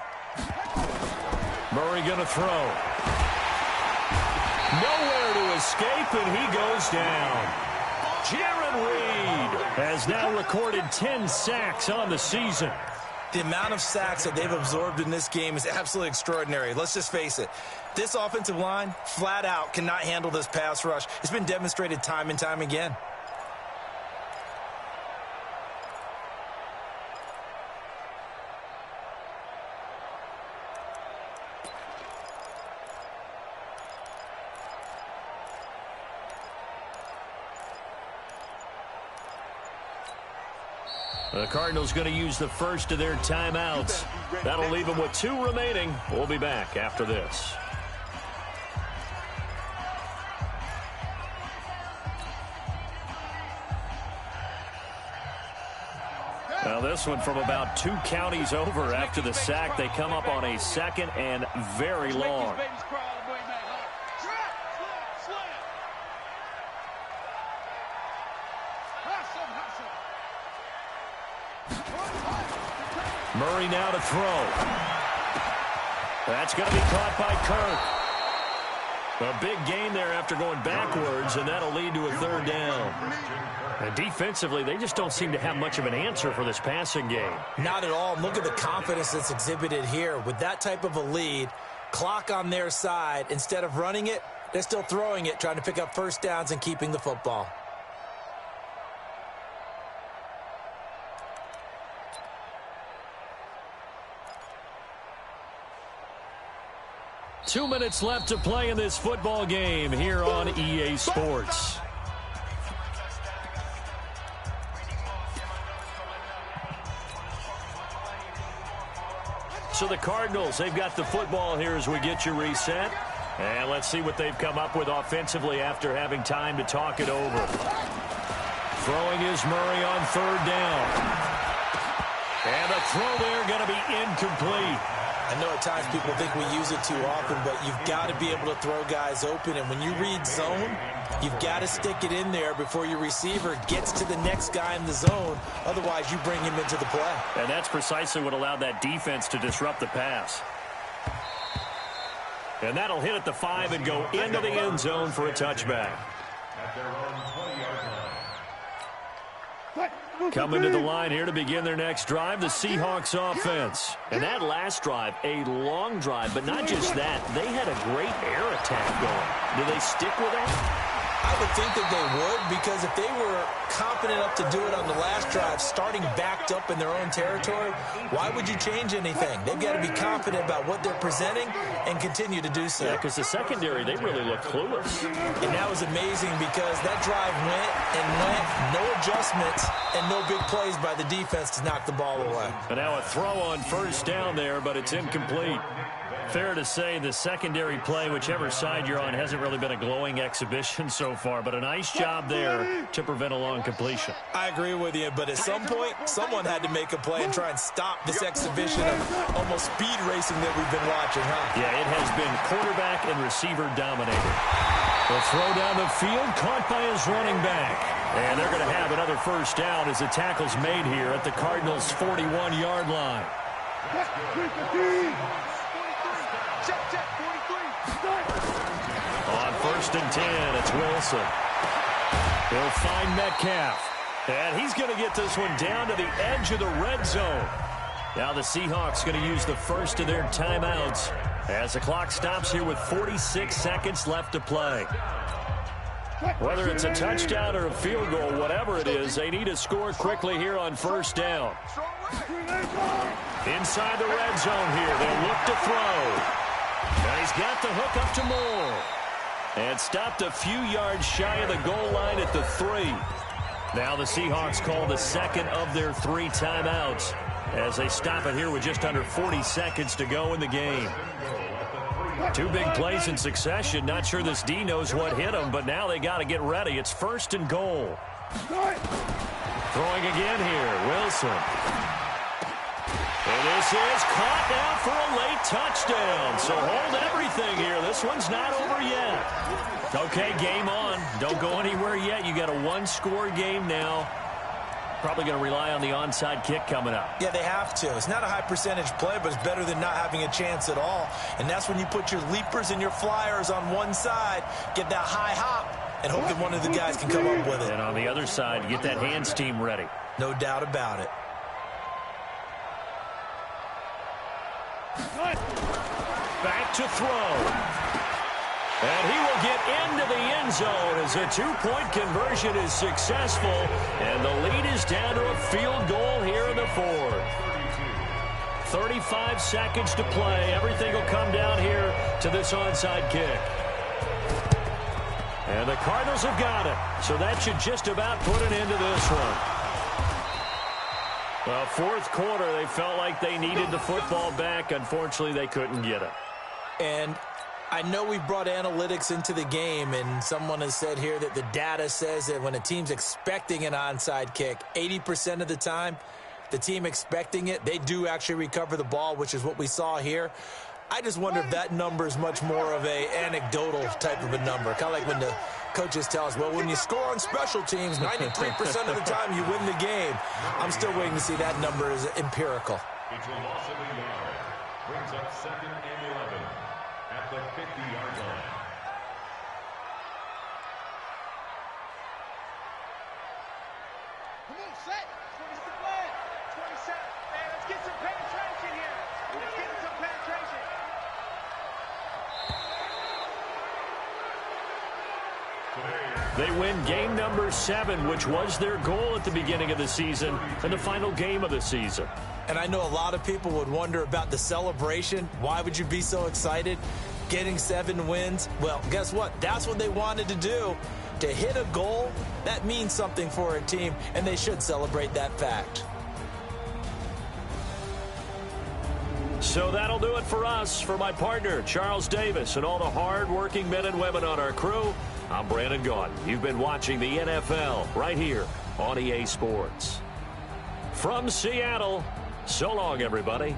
Murray going to throw. Nowhere to escape, and he goes down. Jaron Reed has now recorded 10 sacks on the season. The amount of sacks that they've absorbed in this game is absolutely extraordinary. Let's just face it. This offensive line, flat out, cannot handle this pass rush. It's been demonstrated time and time again. The Cardinals going to use the first of their timeouts. That'll leave them with 2 remaining. We'll be back after this. Now this one from about 2 counties over after the sack. They come up on a 2nd and very long. Murray now to throw. That's going to be caught by Kirk. A big gain there after going backwards, and that'll lead to a 3rd down. And defensively, they just don't seem to have much of an answer for this passing game. Not at all. Look at the confidence that's exhibited here. With that type of a lead, clock on their side, instead of running it, they're still throwing it, trying to pick up first downs and keeping the football. Two minutes left to play in this football game here on EA Sports. So the Cardinals, they've got the football here as we get you reset. And let's see what they've come up with offensively after having time to talk it over. Throwing is Murray on 3rd down. And the throw there going to be incomplete. I know at times people think we use it too often, but you've got to be able to throw guys open. And when you read zone, you've got to stick it in there before your receiver gets to the next guy in the zone. Otherwise, you bring him into the play. And that's precisely what allowed that defense to disrupt the pass. And that'll hit at the 5 and go into the end zone for a touchback. At their own 20-yard line. Coming to the line here to begin their next drive, the Seahawks offense. And that last drive, a long drive, but not just that. They had a great air attack going. Do they stick with that? I would think that they would, because if they were confident enough to do it on the last drive, starting backed up in their own territory, why would you change anything? They've got to be confident about what they're presenting and continue to do so. Yeah, because the secondary, they really looked clueless. And that was amazing because that drive went and went, no adjustments, and no big plays by the defense to knock the ball away. And now a throw on first down there, but it's incomplete. Fair to say the secondary play, whichever side you're on, hasn't really been a glowing exhibition so far, but a nice job there to prevent a long completion. I agree with you, but at some point, someone had to make a play and try and stop this exhibition of almost speed racing that we've been watching, huh? Yeah, it has been quarterback and receiver dominated. The throw down the field, caught by his running back. And they're going to have another first down as the tackle's made here at the Cardinals' 41-yard line. On first and 10, it's Wilson. He'll find Metcalf. And he's going to get this one down to the edge of the red zone. Now the Seahawks going to use the first of their timeouts as the clock stops here with 46 seconds left to play. Whether it's a touchdown or a field goal, whatever it is, they need to score quickly here on first down. Inside the red zone here, they'll look to throw. And he's got the hook up to Moore. And stopped a few yards shy of the goal line at the 3. Now the Seahawks call the second of their 3 timeouts as they stop it here with just under 40 seconds to go in the game. 2 big plays in succession. Not sure this D knows what hit him, but now they got to get ready. It's first and goal. Throwing again here, Wilson. And this is caught now for a late touchdown. So hold everything here. This one's not over yet. Okay, game on. Don't go anywhere yet. You got a 1-score game now. Probably going to rely on the onside kick coming up. Yeah, they have to. It's not a high percentage play, but it's better than not having a chance at all. And that's when you put your leapers and your flyers on one side, get that high hop, and hope that one of the guys can come up with it. And on the other side, get that hands team ready. No doubt about it. Back to throw. And he will get into the end zone as a 2-point conversion is successful. And the lead is down to a field goal here in the 4th. 35 seconds to play. Everything will come down here to this onside kick. And the Cardinals have got it. So that should just about put an end to this one. Well, 4th quarter, they felt like they needed the football back. Unfortunately, they couldn't get it. And I know we've brought analytics into the game, and someone has said here that the data says that when a team's expecting an onside kick, 80% of the time, the team expecting it, they do actually recover the ball, which is what we saw here. I just wonder if that number is much more of a anecdotal type of a number. Kind of like when the coaches tell us, well, when you score on special teams, 93% of the time you win the game. I'm still waiting to see that number is empirical. It's a loss of a yard. Brings up 2nd and 11 at the 50-yard line. Come on, set. 27. 27. Man, let's get some penetration here. Let's get some penetration. They win game number 7, which was their goal at the beginning of the season and the final game of the season. And I know a lot of people would wonder about the celebration. Why would you be so excited? Getting 7 wins? Well, guess what? That's what they wanted to do. To hit a goal, that means something for a team, and they should celebrate that fact. So that'll do it for us. For my partner, Charles Davis, and all the hard-working men and women on our crew, I'm Brandon Gaudin. You've been watching the NFL right here on EA Sports. From Seattle, so long, everybody.